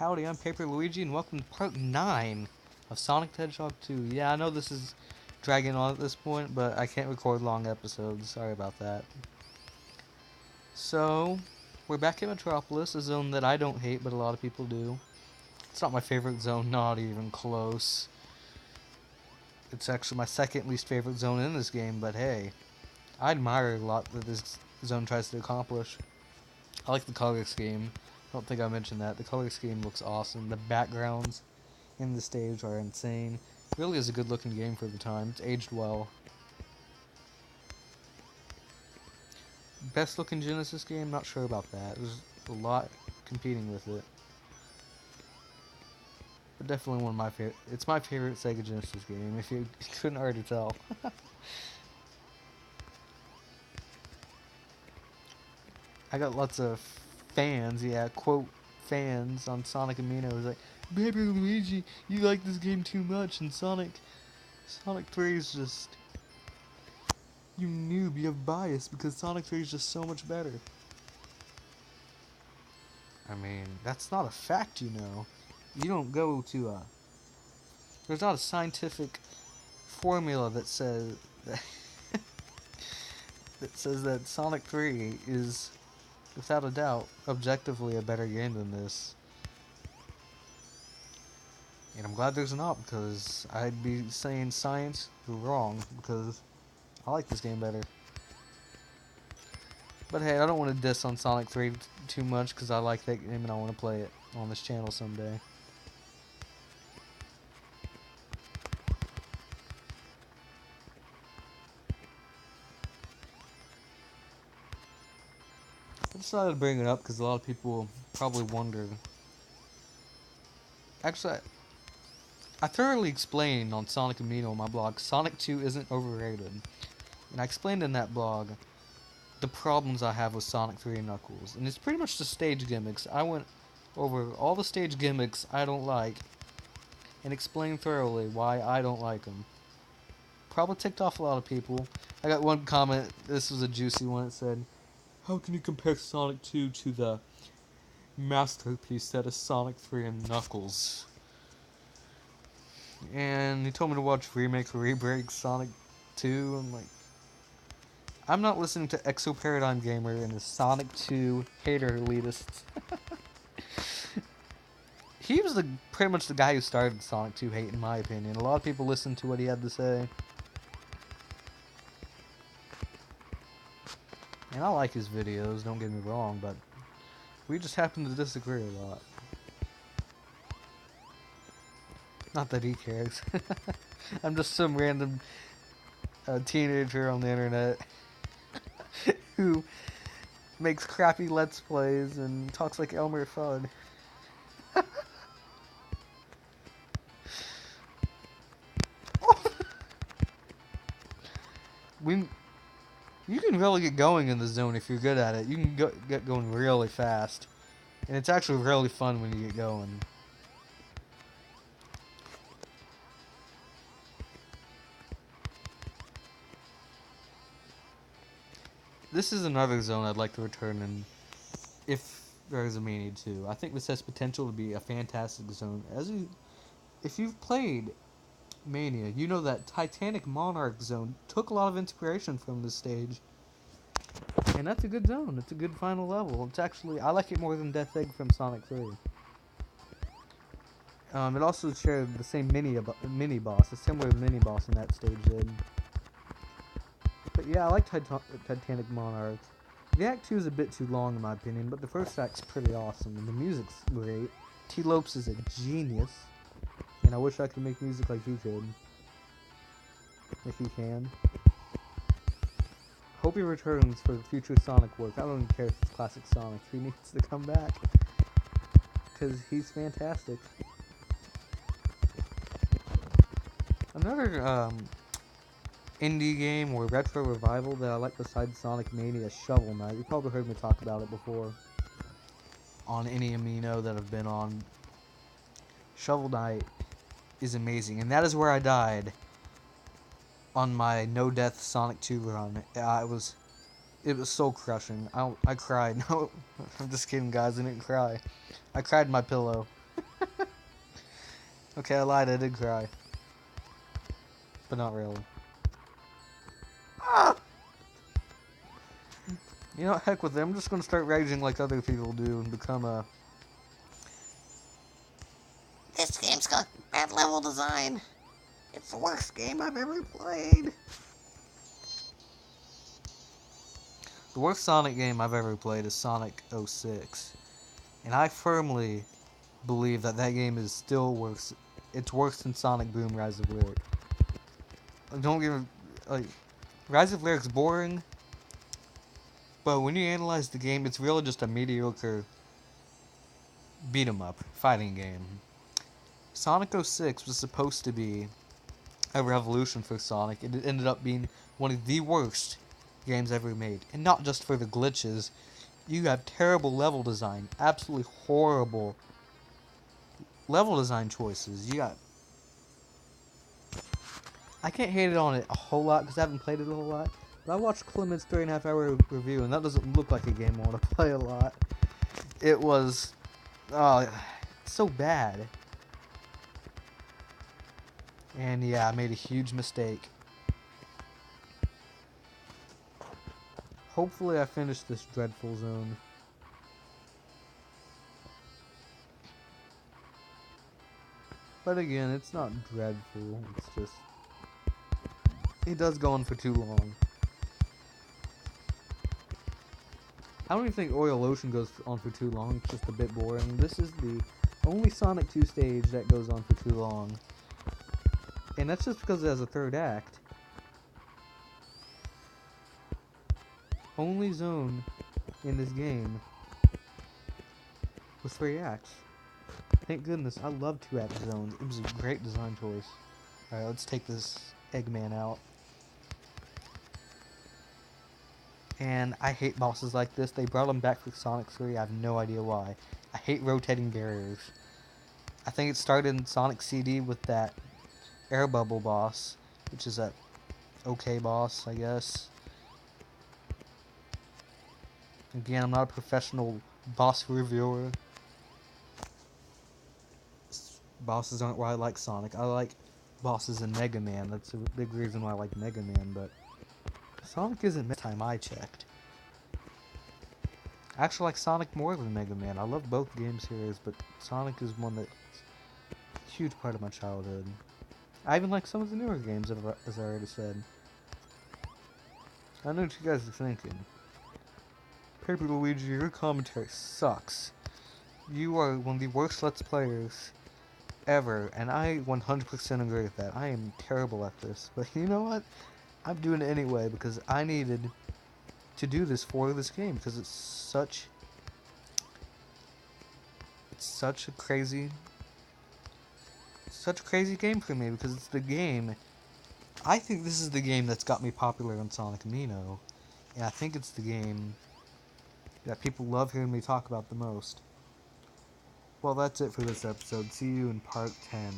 Howdy, I'm Paper Luigi, and welcome to part 9 of Sonic the Hedgehog 2. Yeah, I know this is dragging on at this point, but I can't record long episodes. Sorry about that. So, we're back in Metropolis, a zone that I don't hate, but a lot of people do. It's not my favorite zone, not even close. It's actually my second least favorite zone in this game, but hey, I admire a lot that this zone tries to accomplish. I like the color scheme. I don't think I mentioned that. The color scheme looks awesome. The backgrounds in the stage are insane. It really is a good looking game for the time. It's aged well. Best looking Genesis game? Not sure about that. There's a lot competing with it. But definitely one of my favorite. It's my favorite Sega Genesis game, if you couldn't already tell. I got lots of fans, quote fans on Sonic Amino. It was like, Baby Luigi, you like this game too much, and Sonic 3 is just, you noob, you have bias because Sonic 3 is just so much better. I mean, that's not a fact, you know. You don't go to there's not a scientific formula that says that, that says that Sonic 3 is, without a doubt, objectively a better game than this. And I'm glad there's not, because I'd be saying science wrong, because I like this game better. But hey, I don't want to diss on Sonic 3 too much, because I like that game and I want to play it on this channel someday. I decided to bring it up because a lot of people probably wonder. Actually, I thoroughly explained on Sonic Amino on my blog, Sonic 2 isn't overrated. And I explained in that blog the problems I have with Sonic 3 and Knuckles. And it's pretty much the stage gimmicks. I went over all the stage gimmicks I don't like and explained thoroughly why I don't like them. Probably ticked off a lot of people. I got one comment, this was a juicy one, it said, how can you compare Sonic 2 to the masterpiece that is Sonic 3 and Knuckles? And he told me to watch Remake Re-Break Sonic 2. I'm like, I'm not listening to Exo Paradigm Gamer and his Sonic 2 hater elitists. He was pretty much the guy who started Sonic 2 hate, in my opinion. A lot of people listened to what he had to say. And I like his videos, don't get me wrong, but we just happen to disagree a lot. Not that he cares. I'm just some random teenager on the internet who makes crappy Let's Plays and talks like Elmer Fudd. You can really get going in the zone if you're good at it. You can get going really fast. And it's actually really fun when you get going. This is another zone I'd like to return in if there is a Mania 2. I think this has potential to be a fantastic zone. If you've played Mania, you know that Titanic Monarch zone took a lot of inspiration from this stage. And that's a good zone. It's a good final level. It's actually, I like it more than Death Egg from Sonic 3. It also shared the same mini boss, a similar mini boss in that stage did. But yeah, I like Titanic Monarch. The Act 2 is a bit too long in my opinion, but the first act's pretty awesome, and the music's great. T. Lopes is a genius, and I wish I could make music like he could. If he can. Hope he returns for future Sonic work. I don't even care if it's classic Sonic. He needs to come back, because he's fantastic. Another indie game or retro revival that I like besides Sonic Mania is Shovel Knight. You probably heard me talk about it before on any Amino that I've been on. Shovel Knight is amazing, and that is where I died on my no-death Sonic 2 run. It was so crushing. I cried. No, I'm just kidding, guys. I didn't cry. I cried in my pillow. Okay, I lied, I did cry. But not really. Ah! You know, heck with it, I'm just gonna start raging like other people do and become a... This game's got bad level design. It's the worst game I've ever played. The worst Sonic game I've ever played is Sonic 06. And I firmly believe that that game is still worse. It's worse than Sonic Boom Rise of Lyric. Don't give... Like, Rise of Lyric's boring, but when you analyze the game, it's really just a mediocre beat 'em up fighting game. Sonic 06 was supposed to be a revolution for Sonic. It ended up being one of the worst games ever made. And not just for the glitches. You have terrible level design. Absolutely horrible level design choices. You got... I can't hate it on it a whole lot because I haven't played it a whole lot. But I watched Clement's 3.5 hour review and that doesn't look like a game I want to play a lot. It was... Oh, it's so bad. And yeah, I made a huge mistake. Hopefully I finish this dreadful zone. But again, it's not dreadful, it's just... It does go on for too long. I don't even think Oil Ocean goes on for too long, it's just a bit boring. This is the only Sonic 2 stage that goes on for too long. And that's just because it has a third act. Only zone in this game with 3 acts. Thank goodness, I love 2-act zones. It was a great design choice. Alright, let's take this Eggman out. And I hate bosses like this. They brought them back for Sonic 3. I have no idea why. I hate rotating barriers. I think it started in Sonic CD with that air bubble boss, which is a okay boss, I guess. Again, I'm not a professional boss reviewer. Bosses aren't why I like Sonic. I like bosses in Mega Man. That's a big reason why I like Mega Man, but Sonic isn't Mega Man time I checked. I actually like Sonic more than Mega Man. I love both game series, but Sonic is one that's a huge part of my childhood. I even like some of the newer games, as I already said. I know what you guys are thinking. Paper Luigi, your commentary sucks. You are one of the worst Let's Players ever, and I 100% agree with that. I am terrible at this, but you know what? I'm doing it anyway because I needed to do this for this game because it's such a crazy game for me because it's the game. I think this is the game that's got me popular on Sonic Amino, and I think it's the game that people love hearing me talk about the most. Well, that's it for this episode. See you in part 10.